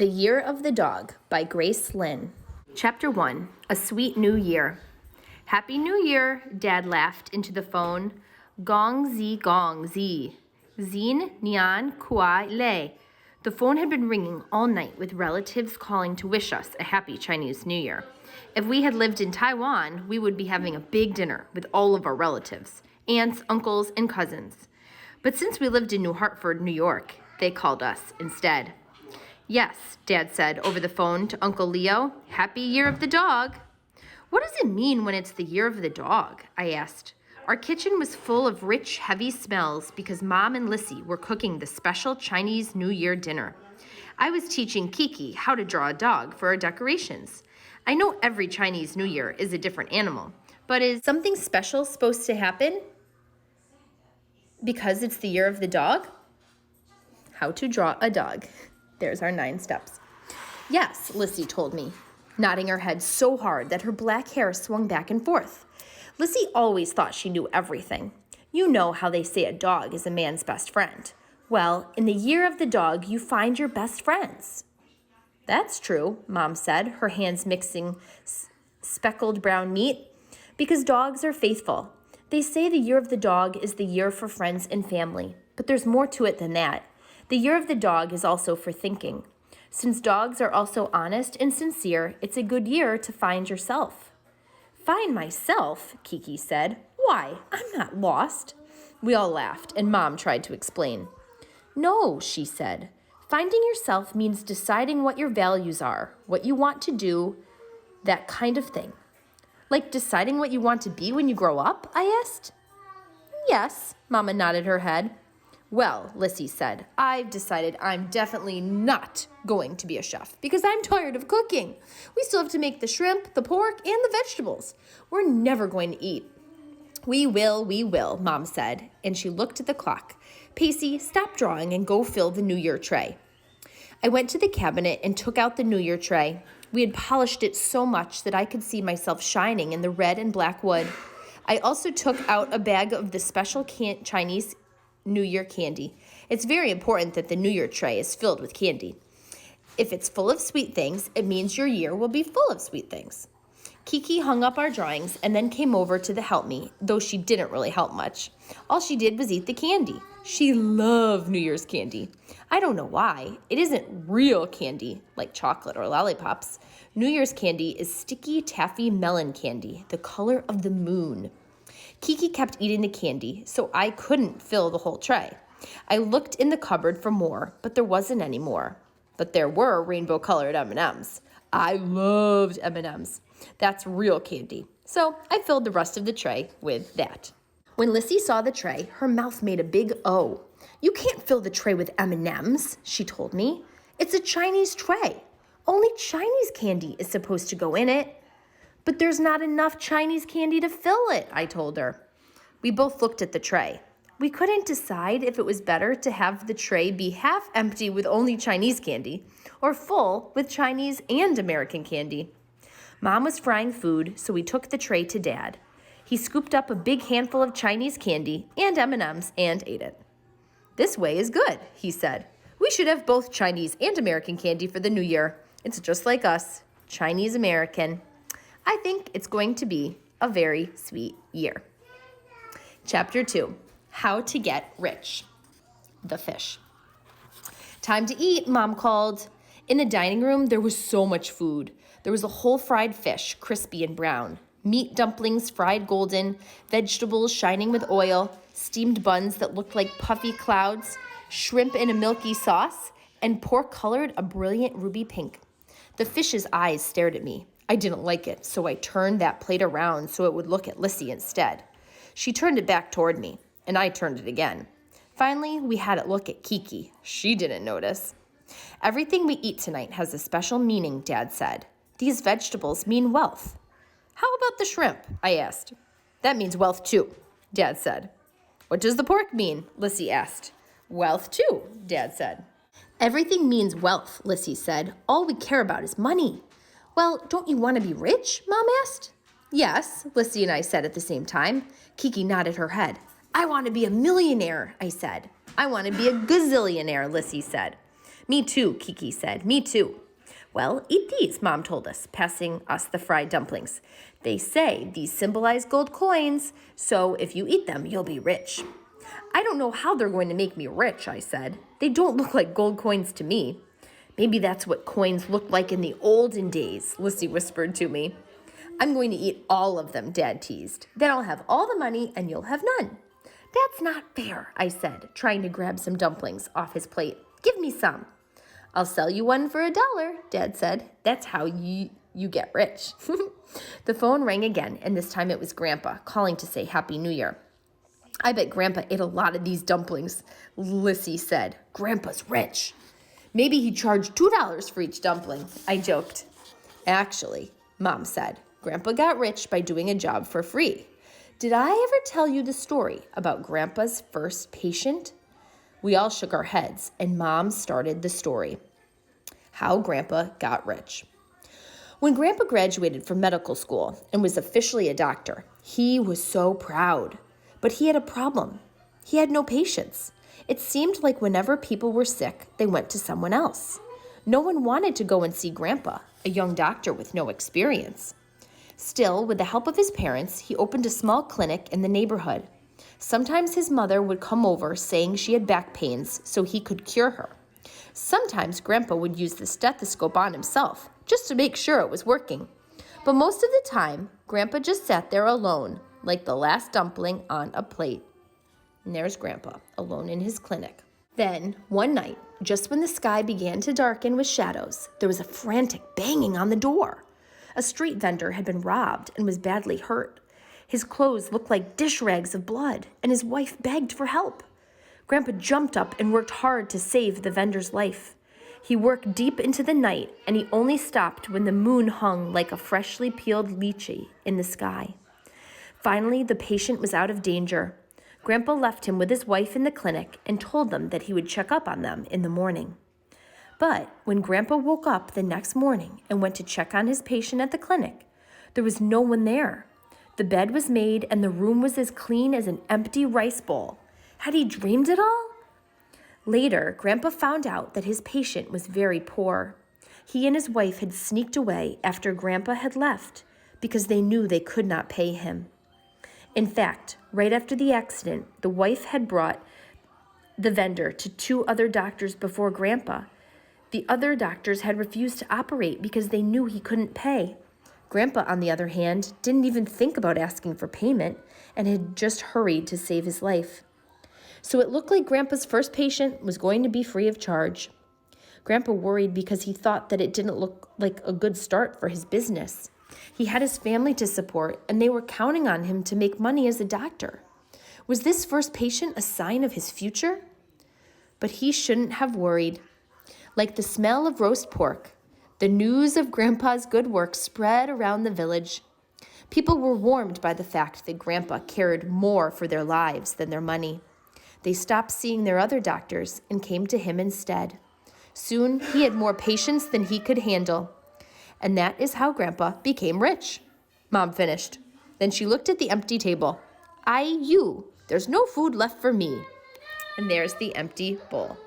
The Year of the Dog by Grace Lin. Chapter 1, A Sweet New Year. Happy New Year, Dad laughed into the phone. Gong zi, zin nian kuai lei. The phone had been ringing all night with relatives calling to wish us a happy Chinese New Year. If we had lived in Taiwan, we would be having a big dinner with all of our relatives, aunts, uncles, and cousins. But since we lived in New Hartford, New York, they called us instead. Yes, Dad said over the phone to Uncle Leo, Happy Year of the Dog. What does it mean when it's the Year of the Dog? I asked. Our kitchen was full of rich, heavy smells because Mom and Lissy were cooking the special Chinese New Year dinner. I was teaching Kiki how to draw a dog for our decorations. I know every Chinese New Year is a different animal, but is something special supposed to happen because it's the Year of the Dog? How to draw a dog. There's our 9 steps. Yes, Lissy told me, nodding her head so hard that her black hair swung back and forth. Lissy always thought she knew everything. You know how they say a dog is a man's best friend. Well, in the Year of the Dog, you find your best friends. That's true, Mom said, her hands mixing speckled brown meat. Because dogs are faithful. They say the Year of the Dog is the year for friends and family, but there's more to it than that. The Year of the Dog is also for thinking. Since dogs are also honest and sincere, it's a good year to find yourself. Find myself, Kiki said. Why? I'm not lost. We all laughed, and Mom tried to explain. No, she said. Finding yourself means deciding what your values are, what you want to do, that kind of thing. Like deciding what you want to be when you grow up, I asked. Yes, Mama nodded her head. Well, Lissy said, I've decided I'm definitely not going to be a chef because I'm tired of cooking. We still have to make the shrimp, the pork, and the vegetables. We're never going to eat. We will, Mom said, and she looked at the clock. Pacey, stop drawing and go fill the New Year tray. I went to the cabinet and took out the New Year tray. We had polished it so much that I could see myself shining in the red and black wood. I also took out a bag of the special Chinese New Year candy. It's very important that the New Year tray is filled with candy. If it's full of sweet things, it means your year will be full of sweet things. Kiki hung up our drawings and then came over to help me, though she didn't really help much. All she did was eat the candy. She loved New Year's candy. I don't know why. It isn't real candy, like chocolate or lollipops. New Year's candy is sticky taffy melon candy, the color of the moon. Kiki kept eating the candy, so I couldn't fill the whole tray. I looked in the cupboard for more, but there wasn't any more. But there were rainbow-colored M&Ms. I loved M&Ms. That's real candy. So I filled the rest of the tray with that. When Lissy saw the tray, her mouth made a big O. You can't fill the tray with M&Ms, she told me. It's a Chinese tray. Only Chinese candy is supposed to go in it. But there's not enough Chinese candy to fill it, I told her. We both looked at the tray. We couldn't decide if it was better to have the tray be half empty with only Chinese candy or full with Chinese and American candy. Mom was frying food, so we took the tray to Dad. He scooped up a big handful of Chinese candy and M&Ms and ate it. This way is good, he said. We should have both Chinese and American candy for the New Year. It's just like us, Chinese American. I think it's going to be a very sweet year. Chapter 2, How to Get Rich. The fish. Time to eat, Mom called. In the dining room, there was so much food. There was a whole fried fish, crispy and brown, meat dumplings fried golden, vegetables shining with oil, steamed buns that looked like puffy clouds, shrimp in a milky sauce, and pork colored a brilliant ruby pink. The fish's eyes stared at me. I didn't like it, so I turned that plate around so it would look at Lissy instead. She turned it back toward me, and I turned it again. Finally, we had it look at Kiki. She didn't notice. Everything we eat tonight has a special meaning, Dad said. These vegetables mean wealth. How about the shrimp? I asked. That means wealth too, Dad said. What does the pork mean? Lissy asked. Wealth too, Dad said. Everything means wealth, Lissy said. All we care about is money. Well, don't you want to be rich? Mom asked. Yes, Lissy and I said at the same time. Kiki nodded her head. I want to be a millionaire, I said. I want to be a gazillionaire, Lissy said. Me too, Kiki said. Me too. Well, eat these, Mom told us, passing us the fried dumplings. They say these symbolize gold coins, so if you eat them, you'll be rich. I don't know how they're going to make me rich, I said. They don't look like gold coins to me. Maybe that's what coins looked like in the olden days, Lissy whispered to me. I'm going to eat all of them, Dad teased. Then I'll have all the money and you'll have none. That's not fair, I said, trying to grab some dumplings off his plate. Give me some. I'll sell you one for $1, Dad said. That's how you get rich. The phone rang again, and this time it was Grandpa calling to say Happy New Year. I bet Grandpa ate a lot of these dumplings, Lissy said. Grandpa's rich. Maybe he charged $2 for each dumpling, I joked. Actually, Mom said, Grandpa got rich by doing a job for free. Did I ever tell you the story about Grandpa's first patient? We all shook our heads, and Mom started the story. How Grandpa got rich. When Grandpa graduated from medical school and was officially a doctor, he was so proud. But he had a problem. He had no patients. It seemed like whenever people were sick, they went to someone else. No one wanted to go and see Grandpa, a young doctor with no experience. Still, with the help of his parents, he opened a small clinic in the neighborhood. Sometimes his mother would come over saying she had back pains so he could cure her. Sometimes Grandpa would use the stethoscope on himself just to make sure it was working. But most of the time, Grandpa just sat there alone, like the last dumpling on a plate. And there's Grandpa, alone in his clinic. Then, one night, just when the sky began to darken with shadows, there was a frantic banging on the door. A street vendor had been robbed and was badly hurt. His clothes looked like dish rags of blood, and his wife begged for help. Grandpa jumped up and worked hard to save the vendor's life. He worked deep into the night, and he only stopped when the moon hung like a freshly peeled lychee in the sky. Finally, the patient was out of danger. Grandpa left him with his wife in the clinic and told them that he would check up on them in the morning. But when Grandpa woke up the next morning and went to check on his patient at the clinic, there was no one there. The bed was made and the room was as clean as an empty rice bowl. Had he dreamed it all? Later, Grandpa found out that his patient was very poor. He and his wife had sneaked away after Grandpa had left because they knew they could not pay him. In fact, right after the accident, the wife had brought the vendor to 2 other doctors before Grandpa. The other doctors had refused to operate because they knew he couldn't pay. Grandpa, on the other hand, didn't even think about asking for payment and had just hurried to save his life. So it looked like Grandpa's first patient was going to be free of charge. Grandpa worried because he thought that it didn't look like a good start for his business. He had his family to support, and they were counting on him to make money as a doctor. Was this first patient a sign of his future? But he shouldn't have worried. Like the smell of roast pork, the news of Grandpa's good work spread around the village. People were warmed by the fact that Grandpa cared more for their lives than their money. They stopped seeing their other doctors and came to him instead. Soon, he had more patients than he could handle. And that is how Grandpa became rich. Mom finished. Then she looked at the empty table. You, there's no food left for me. And there's the empty bowl.